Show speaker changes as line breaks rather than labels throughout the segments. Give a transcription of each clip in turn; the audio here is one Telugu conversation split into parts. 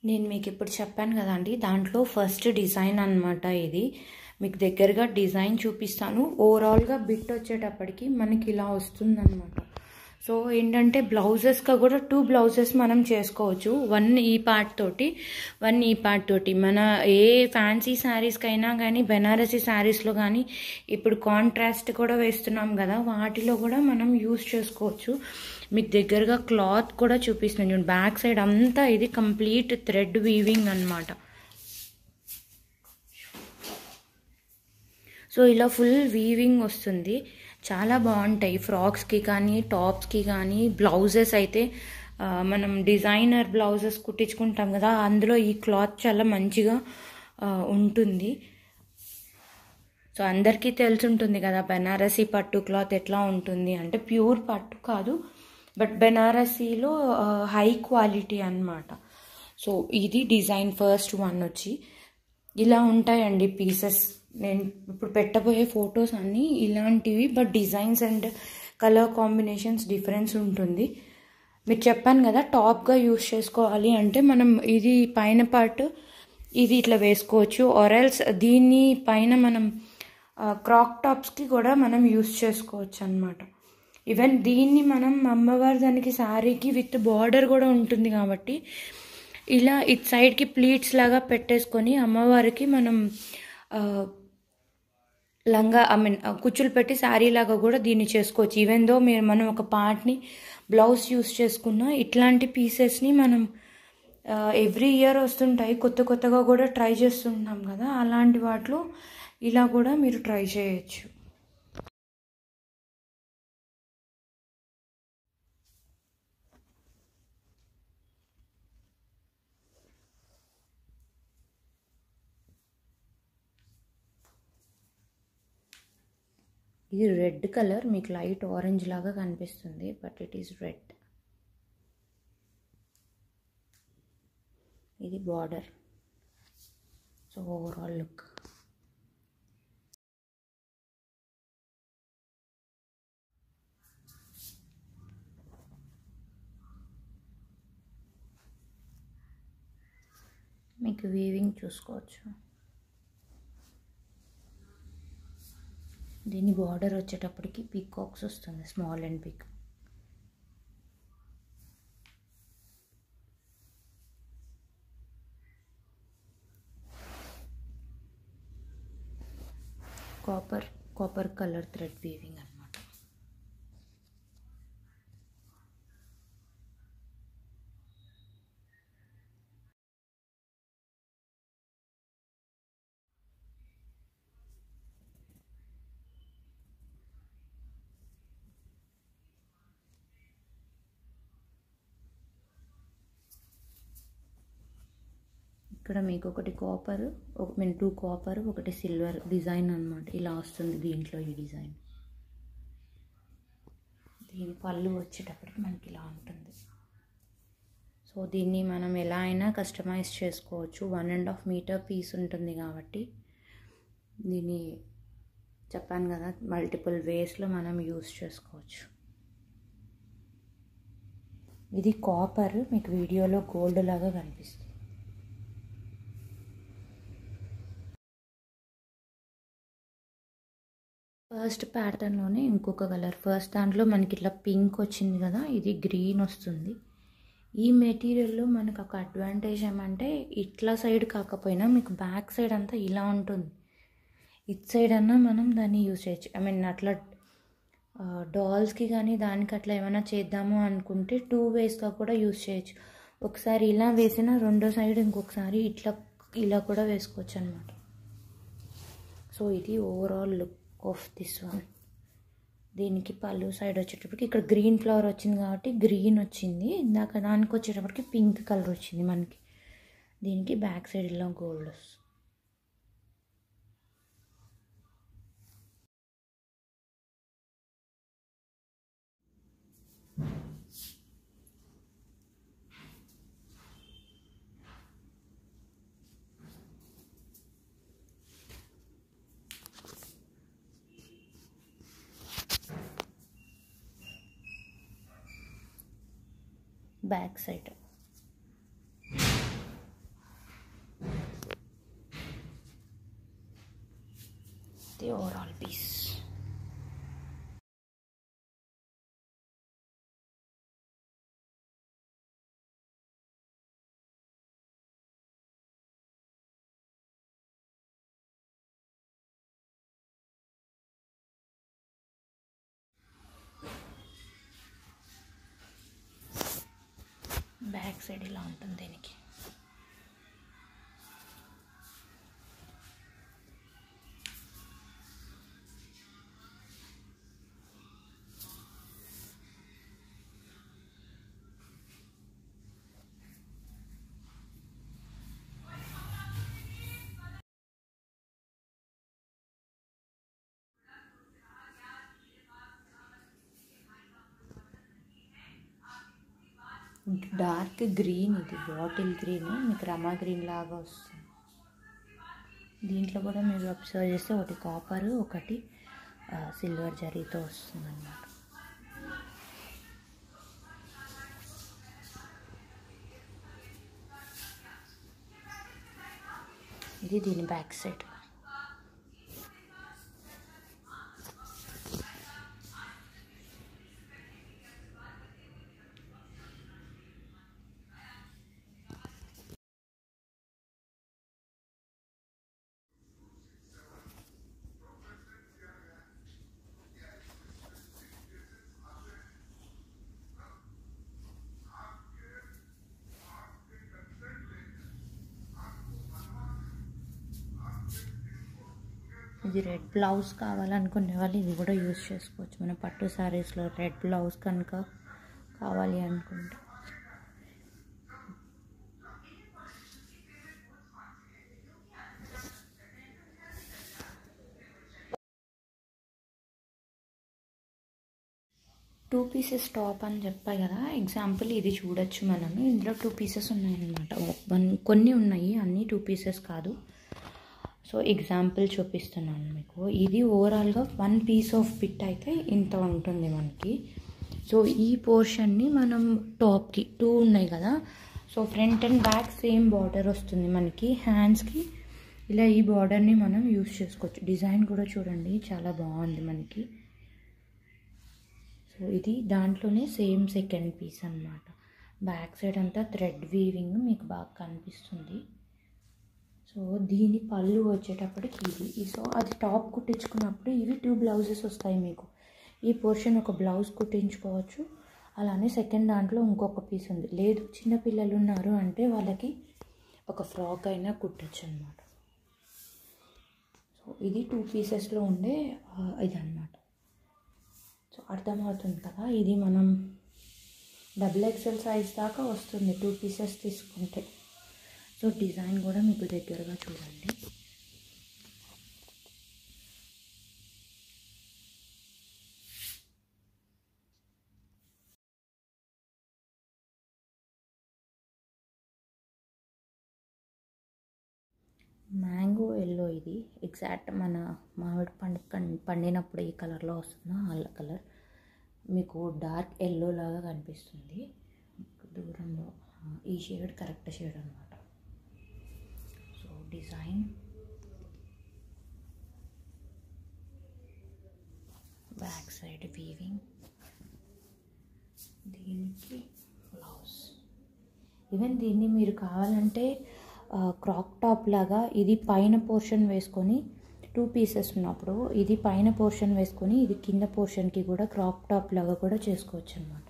నేను మీకు ఇప్పుడు చెప్పాను కదండి, దాంట్లో ఫస్ట్ డిజైన్ అన్నమాట. ఇది మీకు దగ్గరగా డిజైన్ చూపిస్తాను. ఓవరాల్గా బిట్ వచ్చేటప్పటికి మనకి ఇలా వస్తుందన్నమాట. సో ఏంటంటే బ్లౌజెస్గా కూడా 2 బ్లౌజెస్ మనం చేసుకోవచ్చు. 1 ఈ పార్ట్ తోటి, 1 ఈ పార్ట్ తోటి. మన ఏ ఫ్యాన్సీ శారీస్కైనా కానీ, బెనారసీ శారీస్లో కానీ ఇప్పుడు కాంట్రాస్ట్ కూడా వేస్తున్నాం కదా, వాటిలో కూడా మనం యూజ్ చేసుకోవచ్చు. మీకు దగ్గరగా క్లాత్ కూడా చూపిస్తున్నాను. బ్యాక్ సైడ్ అంతా ఇది కంప్లీట్ థ్రెడ్ వీవింగ్ అన్నమాట. సో ఇలా ఫుల్ వీవింగ్ వస్తుంది. చాలా బాగుంటాయి ఫ్రాక్స్కి కానీ, టాప్స్కి కానీ. బ్లౌజెస్ అయితే మనం డిజైనర్ బ్లౌజెస్ కుట్టించుకుంటాం కదా, అందులో ఈ క్లాత్ చాలా మంచిగా ఉంటుంది. సో అందరికీ తెలిసి ఉంటుంది కదా బెనారసీ పట్టు క్లాత్ ఎట్లా ఉంటుంది అంటే, ప్యూర్ పట్టు కాదు, బట్ బెనారసీలో హై క్వాలిటీ అన్నమాట. సో ఇది డిజైన్ ఫస్ట్ వన్ వచ్చి ఇలా ఉంటాయండి పీసెస్. నేను ఇప్పుడు పెట్టబోయే ఫొటోస్ అన్నీ ఇలాంటివి, but designs and colour combinations difference ఉంటుంది. మీరు చెప్పాను కదా టాప్గా యూస్ చేసుకోవాలి అంటే, మనం ఇది పైన పార్ట్ ఇది ఇట్లా వేసుకోవచ్చు. ఆర్ఎల్స్ దీన్ని పైన మనం క్రాక్ టాప్స్కి కూడా మనం యూస్ చేసుకోవచ్చు అన్నమాట. ఈవెన్ దీన్ని మనం అమ్మవారి దానికి శారీకి విత్ బార్డర్ కూడా ఉంటుంది కాబట్టి, ఇలా ఇటు సైడ్కి ప్లీట్స్ లాగా పెట్టేసుకొని అమ్మవారికి మనం లంగా కుచ్చులు పెట్టి శారీ లాగా కూడా దీన్ని చేసుకోవచ్చు. ఈవెన్ దో మనం ఒక పార్ట్ని బ్లౌజ్ యూస్ చేసుకున్నా, ఇట్లాంటి పీసెస్ని మనం ఎవ్రీ ఇయర్ వస్తుంటాయి, కొత్త కొత్తగా కూడా ట్రై చేస్తుంటాం కదా, అలాంటి వాటిలో ఇలా కూడా మీరు ట్రై చేయొచ్చు. ఇది రెడ్ కలర్, మీకు లైట్ ఆరెంజ్ లాగా కనిపిస్తుంది, బట్ ఇట్ ఈస్ రెడ్. ఇది బార్డర్. So overall look. మీకు వీవింగ్ చూసుకోవచ్చు. దీని బార్డర్ వచ్చేటప్పటికి పీకాక్స్ వస్తుంది, small and big. Copper colour thread weaving అన్నమాట. ఇక్కడ మీకు ఒకటి కాపర్, 2 కాపర్, ఒకటి సిల్వర్ డిజైన్ అన్నమాట. ఇలా వస్తుంది దీంట్లో ఈ డిజైన్. దీని పళ్ళు వచ్చేటప్పటికి మనకి ఇలా ఉంటుంది. సో దీన్ని మనం ఎలా అయినా కస్టమైజ్ చేసుకోవచ్చు. 1.5 మీటర్ పీస్ ఉంటుంది కాబట్టి, దీన్ని చెప్పాను కదా మల్టిపుల్ వేస్లో మనం యూస్ చేసుకోవచ్చు. ఇది కాపర్, మీకు వీడియోలో గోల్డ్ లాగా కనిపిస్తుంది. ఫస్ట్ ప్యాటర్న్లోనే ఇంకొక కలర్. ఫస్ట్ దాంట్లో మనకి ఇట్లా పింక్ వచ్చింది కదా, ఇది గ్రీన్ వస్తుంది. ఈ మెటీరియల్లో మనకు ఒక అడ్వాంటేజ్ ఏమంటే, ఇట్లా సైడ్ కాకపోయినా మీకు బ్యాక్ సైడ్ అంతా ఇలా ఉంటుంది. ఇటు సైడ్ అన్నా మనం దాన్ని యూజ్ చేయొచ్చు. అట్లా డాల్స్కి కానీ దానికి అట్లా ఏమైనా చేద్దాము అనుకుంటే 2 వేస్గా కూడా యూజ్ చేయొచ్చు. ఒకసారి ఇలా వేసిన రెండో సైడ్ ఇంకొకసారి ఇలా కూడా వేసుకోవచ్చు అనమాట. సో ఇది overall look of this one. దీనికి పళ్ళు సైడ్ వచ్చేటప్పటికి ఇక్కడ గ్రీన్ ఫ్లవర్ వచ్చింది కాబట్టి గ్రీన్ వచ్చింది. ఇందాక దానికి వచ్చేటప్పటికి పింక్ కలర్ వచ్చింది మనకి. దీనికి బ్యాక్ సైడ్ ఇలా గోల్డ్ వస్తుంది. Back side the overall piece. Back side ఇలా ఉంటుంది దీనికి. డార్క్ గ్రీన్, ఇది బాటిల్ గ్రీన్, మీకు రమా గ్రీన్ లాగా వస్తుంది. దీంట్లో కూడా మీరు అబ్జర్వ్ చేస్తే ఒకటి కాపర్, ఒకటి సిల్వర్ జరీతో వస్తుంది అన్నమాట. ఇది దీని బ్యాక్ సైడ్. ఇది రెడ్ బ్లౌజ్ కావాలనుకునే వాళ్ళు ఇది కూడా యూజ్ చేసుకోవచ్చు. మన పట్టు శారీస్లో రెడ్ బ్లౌజ్ కనుక కావాలి అనుకుంటే. టూ పీసెస్ టాప్ అని చెప్పాయి కదా, ఎగ్జాంపుల్ ఇది చూడొచ్చు మనము. ఇందులో 2 పీసెస్ ఉన్నాయన్నమాట. కొన్ని ఉన్నాయి, అన్నీ 2 పీసెస్ కాదు. సో ఎగ్జాంపుల్ చూపిస్తున్నాను మీకు. ఇది ఓవరాల్గా 1 పీస్ ఆఫ్ బిట్ అయితే ఇంత ఉంటుంది మనకి. సో ఈ పోర్షన్ని మనం టాప్కి 2 ఉన్నాయి కదా, so front and back same border వస్తుంది మనకి. హ్యాండ్స్కి ఇలా ఈ బార్డర్ని మనం యూజ్ చేసుకోవచ్చు. డిజైన్ కూడా చూడండి చాలా బాగుంది మనకి. సో ఇది దాంట్లోనే సేమ్ సెకండ్ పీస్ అన్నమాట. బ్యాక్ సైడ్ అంతా థ్రెడ్ వీవింగ్ మీకు బాగా కనిపిస్తుంది. సో దీని పళ్ళు వచ్చేటప్పటికి ఇది. సో అది టాప్ కుట్టించుకున్నప్పుడు ఇవి 2 బ్లౌజెస్ వస్తాయి మీకు. ఈ పోర్షన్ ఒక బ్లౌజ్ కుట్టించుకోవచ్చు. అలానే సెకండ్ దాంట్లో ఇంకొక పీస్ ఉంది. లేదు చిన్నపిల్లలు ఉన్నారు అంటే వాళ్ళకి ఒక ఫ్రాక్ అయినా కుట్టచ్చు అన్నమాట. సో ఇది 2 పీసెస్లో ఉండే ఇదన్నమాట. సో అర్థమవుతుంది కదా, ఇది మనం XXL సైజ్ దాకా వస్తుంది 2 పీసెస్ తీసుకుంటే. సో డిజైన్ కూడా మీకు దగ్గరగా చూడండి. మ్యాంగో ఎల్లో, ఇది ఎగ్జాక్ట్ మన మామిడి పండినప్పుడు ఈ కలర్లో వస్తుందో ఆ కలర్. మీకు డార్క్ ఎల్లో లాగా కనిపిస్తుంది దూరంలో. ఈ షేడ్ కరెక్ట్ షేడ్ అనమాట. So design, back side weaving, దీనికి బ్లౌజ్. ఈవెన్ దీన్ని మీరు కావాలంటే క్రాక్ టాప్ లాగా ఇది పైన పోర్షన్ వేసుకొని 2 పీసెస్ ఉన్నప్పుడు ఇది పైన పోర్షన్ వేసుకొని ఇది కింద పోర్షన్కి కూడా క్రాప్ టాప్ లాగా కూడా చేసుకోవచ్చు అన్నమాట.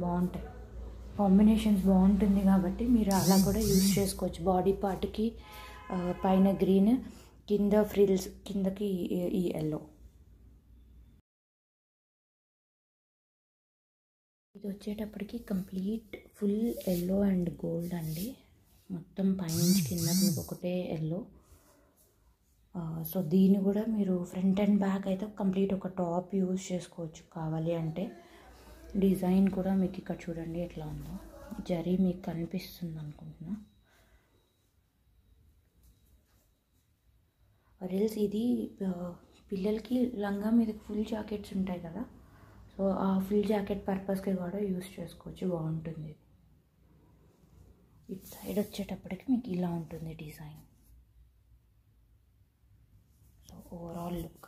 బాగుంటాయి కాంబినేషన్స్, బాగుంటుంది కాబట్టి మీరు అలా కూడా యూజ్ చేసుకోవచ్చు. బాడీ పార్ట్కి పైన గ్రీన్, కింద ఫ్రిల్స్, కిందకి ఈ ఎల్లో. ఇది వచ్చేటప్పటికి complete full yellow and gold అండి. మొత్తం పైనుంచి కింద మీకు ఒకటే ఎల్లో. సో దీన్ని కూడా మీరు ఫ్రంట్ అండ్ బ్యాక్ అయితే కంప్లీట్ ఒక టాప్ యూజ్ చేసుకోవచ్చు కావాలి అంటే. డిజైన్ కూడా మీకు ఇక్కడ చూడండి ఎట్లా ఉందో. జరీ మీకు కనిపిస్తుంది అనుకుంటున్నా. రిల్స్ ఇది పిల్లలకి లంగా మీద ఫుల్ జాకెట్స్ ఉంటాయి కదా, సో ఆ ఫుల్ జాకెట్ పర్పస్కి కూడా యూజ్ చేసుకోవచ్చు, బాగుంటుంది. ఇటు సైడ్ వచ్చేటప్పటికి మీకు ఇలా ఉంటుంది డిజైన్. So overall look.